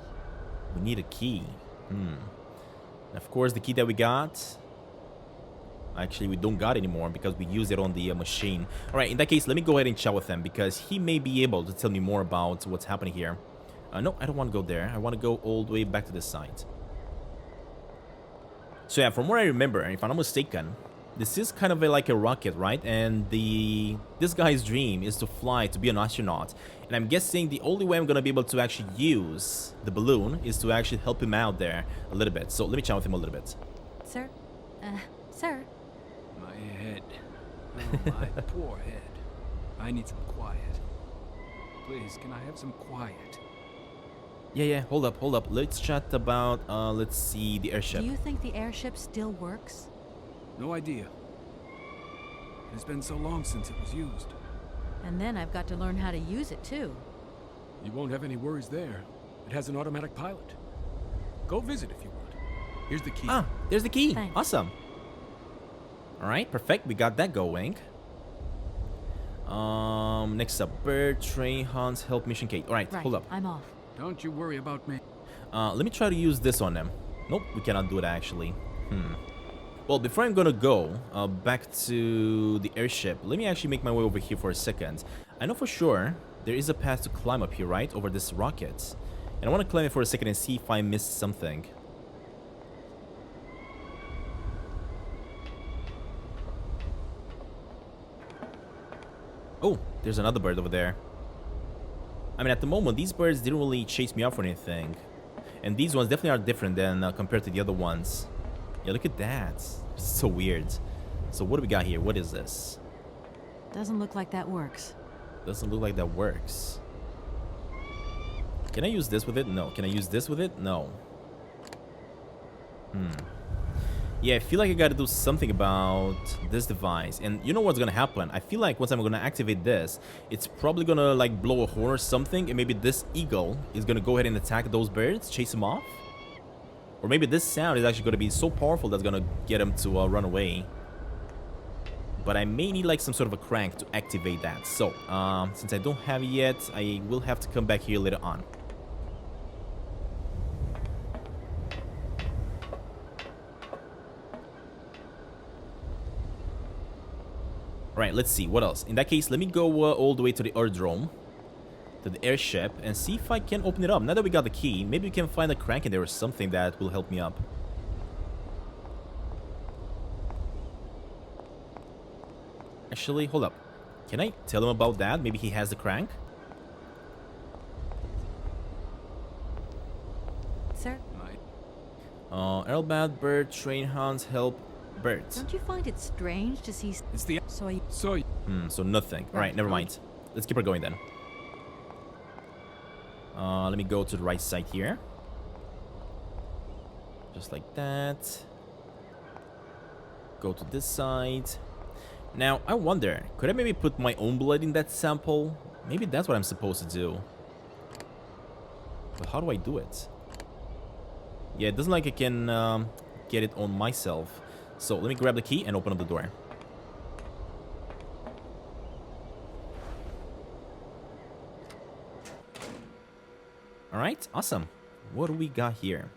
We need a key. Of course, the key that we got... Actually, we don't got anymore because we used it on the machine. Alright, in that case, let me go ahead and chat with him because he may be able to tell me more about what's happening here. No, I don't want to go there. I want to go all the way back to this side. So yeah, from what I remember, if I'm not mistaken, this is kind of like a rocket, right? And this guy's dream is to fly, to be an astronaut. And I'm guessing the only way I'm going to be able to actually use the balloon is to actually help him out there a little bit. So let me chat with him a little bit. Sir? Sir? My head. Oh, my poor head. I need some quiet. Please, can I have some quiet? Yeah, hold up. Let's chat about, let's see, the airship. Do you think the airship still works? No idea. It's been so long since it was used. And then I've got to learn how to use it too. You won't have any worries there. It has an automatic pilot. Go visit if you want. Here's the key. Ah, there's the key. Thanks. Awesome. Alright, perfect. We got that going. Next up, bird, train, hunts, help, mission key. Alright, Right, hold up. I'm off. Don't you worry about me. Let me try to use this on them. Nope, we cannot do it actually. Well, before I'm gonna go back to the airship, let me actually make my way over here for a second. I know for sure there is a path to climb up here, right? Over this rocket. And I want to climb it for a second and see if I missed something. Oh, there's another bird over there. I mean, at the moment, these birds didn't really chase me off or anything. And these ones definitely are different than compared to the other ones. Yeah, look at that. It's so weird. So what do we got here? What is this? Doesn't look like that works. Doesn't look like that works. Can I use this with it? No. Can I use this with it? No. Yeah, I feel like I gotta do something about this device. And you know what's gonna happen? I feel like once I'm gonna activate this, it's probably gonna like blow a horn or something. And maybe this eagle is gonna go ahead and attack those birds, chase them off. Or maybe this sound is actually gonna be so powerful that's gonna get them to run away. But I may need like some sort of a crank to activate that. So, since I don't have it yet, I will have to come back here later on. Alright, let's see. What else? In that case, let me go all the way to the aerodrome, to the airship, and see if I can open it up. Now that we got the key, maybe we can find a crank in there or something that will help me up. Actually, hold up. Can I tell him about that? Maybe he has the crank? Sir? Airlbad, bird, train hounds, help, birds. Don't you find it strange to see It's the... soy? So nothing. Alright, never mind. Let's keep her going then. Let me go to the right side here. Just like that. Go to this side. Now, I wonder, could I maybe put my own blood in that sample? Maybe that's what I'm supposed to do. But how do I do it? Yeah, it doesn't like I can get it on myself. So let me grab the key and open up the door. Alright, awesome. What do we got here?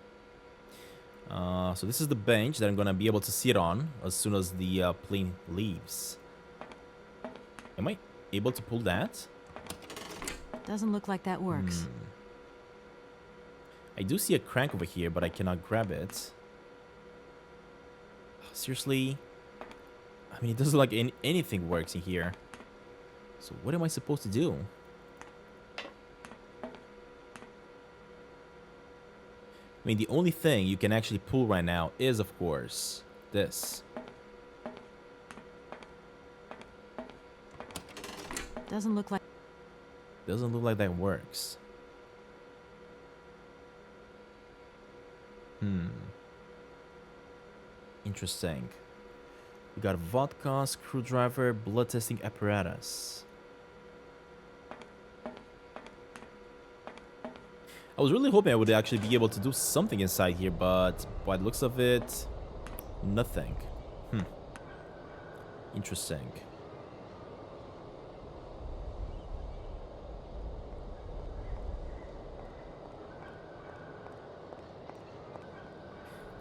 So this is the bench that I'm gonna be able to sit on as soon as the plane leaves. Am I able to pull that? Doesn't look like that works. I do see a crank over here, but I cannot grab it. Seriously? I mean, it doesn't look like anything works in here. So what am I supposed to do? I mean, the only thing you can actually pull right now is, of course, this. Doesn't look like... Doesn't look like that works. Interesting. We got vodka, screwdriver, blood testing apparatus. I was really hoping I would actually be able to do something inside here, but by the looks of it, nothing. Interesting.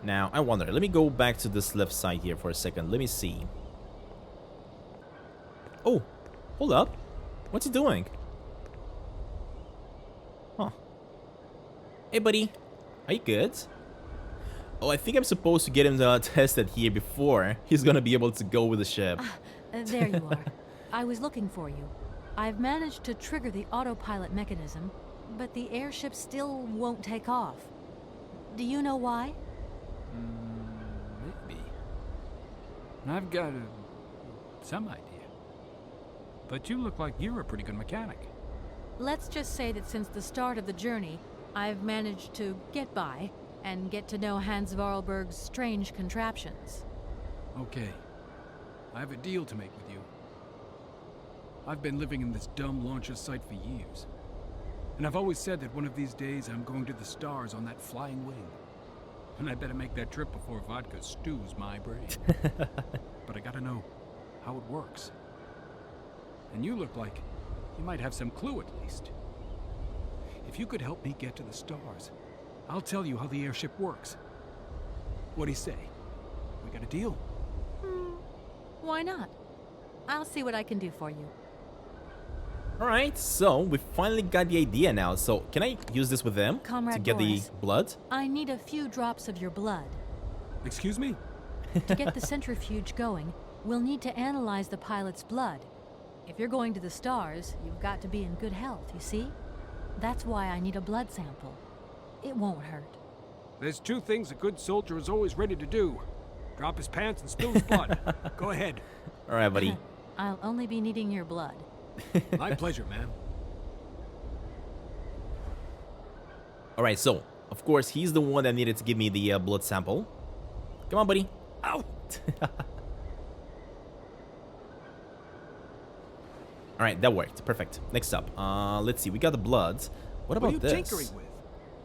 Now, I wonder, let me go back to this left side here for a second. Let me see. Oh, hold up. What's he doing? Huh. Hey, buddy. Are you good? Oh, I think I'm supposed to get him tested here before he's gonna be able to go with the ship. There you are. I was looking for you. I've managed to trigger the autopilot mechanism, but the airship still won't take off. Do you know why? Maybe. I've got some idea. But you look like you're a pretty good mechanic. Let's just say that since the start of the journey, I've managed to get by and get to know Hans Varelberg's strange contraptions. Okay. I have a deal to make with you. I've been living in this dumb launcher site for years. And I've always said that one of these days I'm going to the stars on that flying wing. And I better make that trip before vodka stews my brain. But I gotta know how it works. And you look like you might have some clue at least. If you could help me get to the stars, I'll tell you how the airship works. What do you say? We got a deal? Why not? I'll see what I can do for you. Alright, so we finally got the idea now. So, can I use this with them Comrade to get Boris, the blood? I need a few drops of your blood. Excuse me? To get the centrifuge going, we'll need to analyze the pilot's blood. If you're going to the stars, you've got to be in good health, you see? That's why I need a blood sample. It won't hurt. There's two things a good soldier is always ready to do. Drop his pants and spill his blood. Go ahead. Alright, buddy. I'll only be needing your blood. My pleasure, ma'am. Alright, so, of course, he's the one that needed to give me the blood sample. Come on, buddy. Ow! Alright, that worked. Perfect. Next up, let's see. We got the blood. What about What are you this? tinkering with?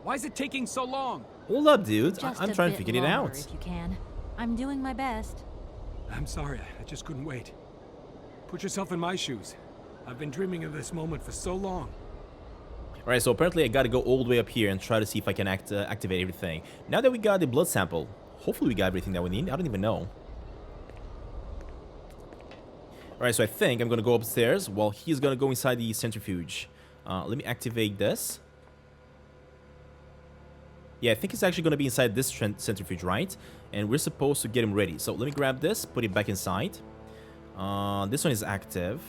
Why is it taking so long? Hold up, dude. Just I'm a trying to bit figure it longer, out. if you can. I'm doing my best. I'm sorry, I just couldn't wait. Put yourself in my shoes. I've been dreaming of this moment for so long. Alright, so apparently I gotta go all the way up here and try to see if I can activate everything. Now that we got the blood sample, hopefully we got everything that we need. I don't even know. Alright, so I think I'm gonna go upstairs while he's gonna go inside the centrifuge. Let me activate this. Yeah, I think it's actually gonna be inside this centrifuge, right? And we're supposed to get him ready. So let me grab this, put it back inside. This one is active.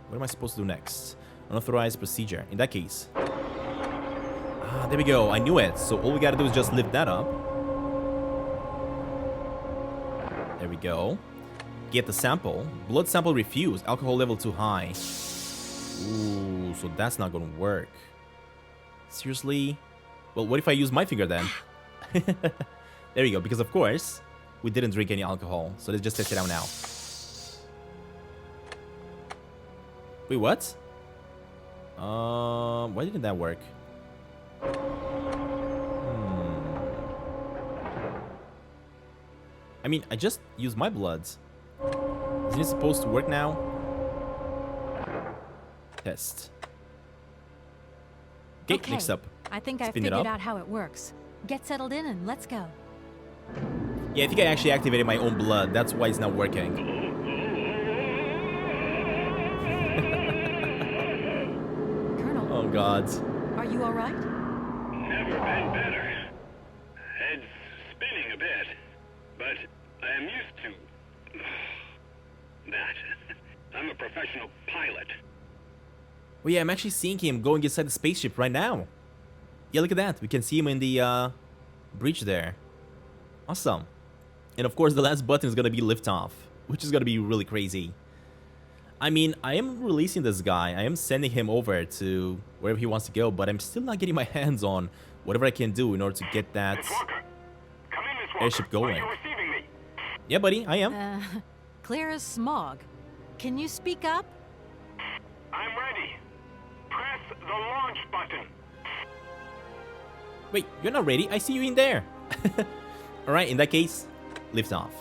What am I supposed to do next? Unauthorized procedure. In that case. There we go. I knew it. So all we gotta do is just lift that up. There we go. Get the sample. Blood sample refused. Alcohol level too high. Ooh, so that's not gonna work. Seriously? Well, what if I use my finger then? There we go. Because of course, we didn't drink any alcohol. So let's just test it out now. Wait, what? Why didn't that work? I mean, I just used my blood. Isn't it supposed to work now? Test. Okay, next up. I think I Spin it figured up. out how it works. Get settled in and let's go. Yeah, I think I actually activated my own blood. That's why it's not working. Colonel, Oh, God. are you all right? Never been better. Head's spinning a bit, but I am used That. I'm a professional pilot. Oh yeah, I'm actually seeing him going inside the spaceship right now. Yeah, look at that. We can see him in the breach there. Awesome. And of course, the last button is gonna be Liftoff, which is gonna be really crazy. I mean, I am releasing this guy. I am sending him over to wherever he wants to go, but I'm still not getting my hands on whatever I can do in order to get that airship going. Yeah, buddy, I am. Clear as smog. Can you speak up? I'm ready. Press the launch button. Wait, you're not ready? I see you in there. Alright, in that case, lift off.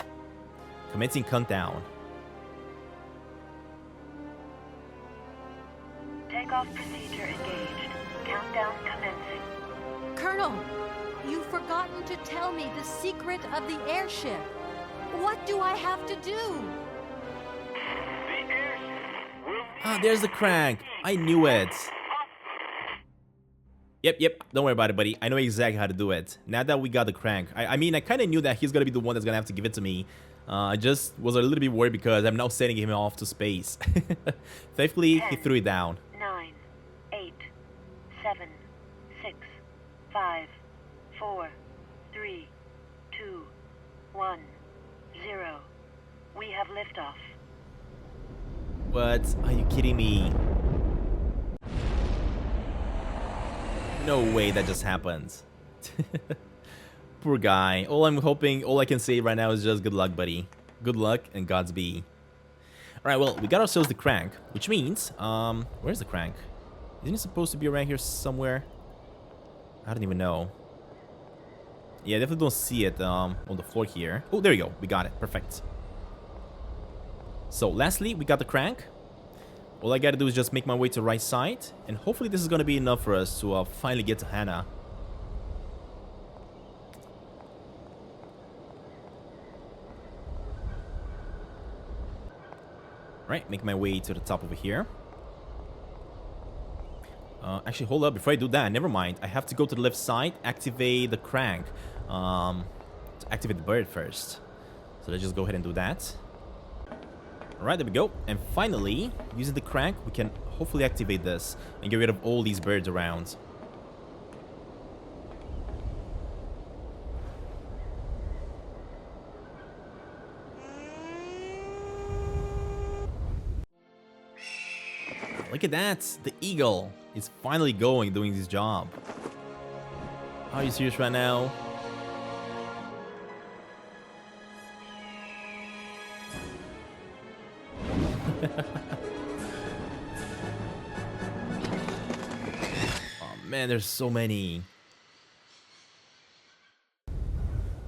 Commencing countdown. Takeoff procedure engaged. Countdown commencing. Colonel, you've forgotten to tell me the secret of the airship. What do I have to do? Ah, there's the crank. I knew it. Yep. Don't worry about it, buddy. I know exactly how to do it. Now that we got the crank. I mean, I kind of knew that he's going to be the one that's going to have to give it to me. I just was a little bit worried because I'm now sending him off to space. Thankfully, he threw it down. 9, 8, 7, 6, 5, 4, 3, 2, 1, 0. We have liftoff. What? Are you kidding me? No way that just happened. Poor guy. All I can say right now is just good luck, buddy. Good luck and Godspeed. Alright, well, we got ourselves the crank, which means, where's the crank? Isn't it supposed to be around here somewhere? I don't even know. Yeah, I definitely don't see it on the floor here. Oh, there you go. We got it. Perfect. So, lastly, we got the crank. All I gotta do is just make my way to the right side, and hopefully this is gonna be enough for us to finally get to Hannah. Right, make my way to the top over here. Actually, hold up, before I do that, never mind. I have to go to the left side, activate the crank. To activate the bird first. So let's just go ahead and do that. Alright, there we go. And finally, using the crank, we can hopefully activate this and get rid of all these birds around. Look at that! The eagle is finally doing his job. Are you serious right now? Oh man, there's so many.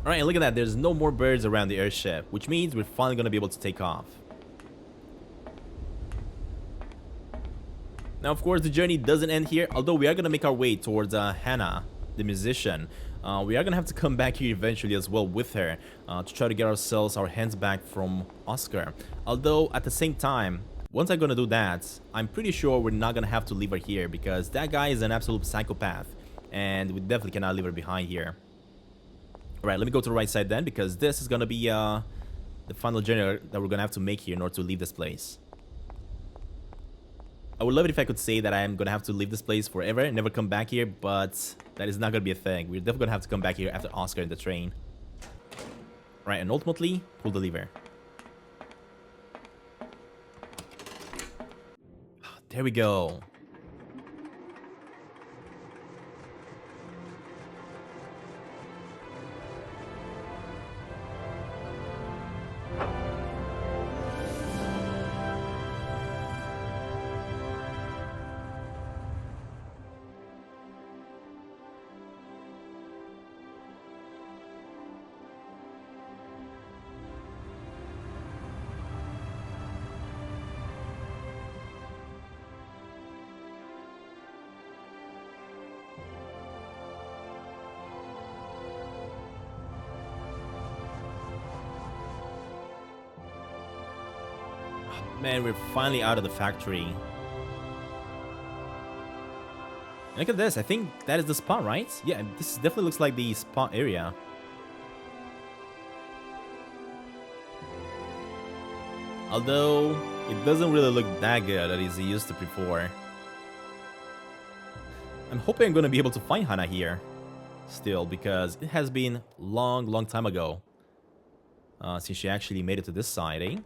Alright, look at that. There's no more birds around the airship, which means we're finally going to be able to take off. Now, of course, the journey doesn't end here, although we are going to make our way towards Hannah, the musician. We are going to have to come back here eventually as well with her to try to get our hands back from Oscar. Although, at the same time, once I'm going to do that, I'm pretty sure we're not going to have to leave her here because that guy is an absolute psychopath and we definitely cannot leave her behind here. Alright, let me go to the right side then because this is going to be the final journey that we're going to have to make here in order to leave this place. I would love it if I could say that I am going to have to leave this place forever and never come back here, but that is not going to be a thing. We're definitely going to have to come back here after Oscar in the train. Right, and ultimately, pull the lever. There we go. Man, we're finally out of the factory. And look at this. I think that is the spot, right? Yeah, this definitely looks like the spot area. Although, it doesn't really look that good as it used to before. I'm hoping I'm gonna be able to find Hana here. Still, because it has been long time ago. Since she actually made it to this side, eh?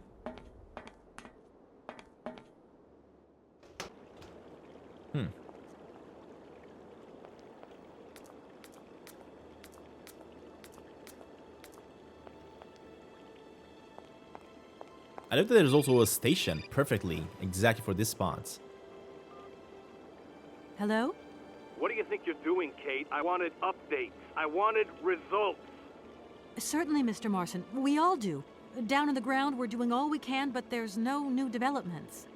I love that there's also a station perfectly, exactly for this spot. Hello? What do you think you're doing, Kate? I wanted updates. I wanted results. Certainly, Mr. Marson. We all do. Down on the ground, we're doing all we can, but there's no new developments.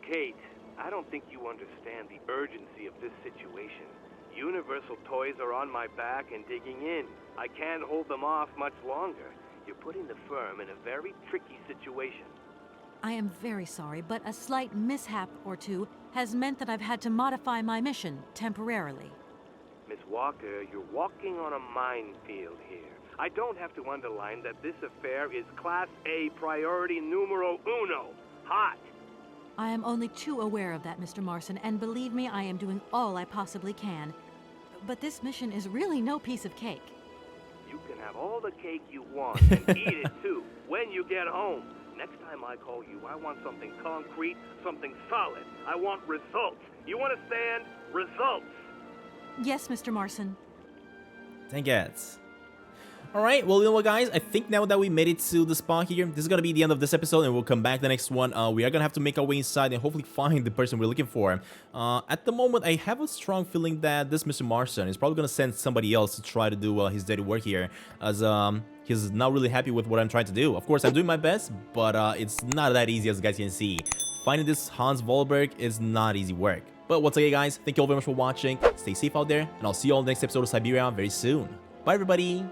Kate, I don't think you understand the urgency of this situation. Universal Toys are on my back and digging in. I can't hold them off much longer. You're putting the firm in a very tricky situation. I am very sorry, but a slight mishap or two has meant that I've had to modify my mission temporarily. Miss Walker, you're walking on a minefield here. I don't have to underline that this affair is Class A priority numero uno. Hot. I am only too aware of that, Mr. Marson, and believe me, I am doing all I possibly can. But this mission is really no piece of cake. You can have all the cake you want and eat it too when you get home. Next time I call you, I want something concrete, something solid. I want results. You understand? Results. Yes, Mr. Marson. Dang it. Alright, well, you know what, guys? I think now that we made it to the spot here, this is gonna be the end of this episode, and we'll come back the next one. We are gonna have to make our way inside and hopefully find the person we're looking for. At the moment, I have a strong feeling that this Mr. Marson is probably gonna send somebody else to try to do his dirty work here, as he's not really happy with what I'm trying to do. Of course, I'm doing my best, but it's not that easy, as you guys can see. Finding this Hans Varelberg is not easy work. But once again, guys, thank you all very much for watching. Stay safe out there, and I'll see you all in the next episode of Syberia very soon. Bye, everybody!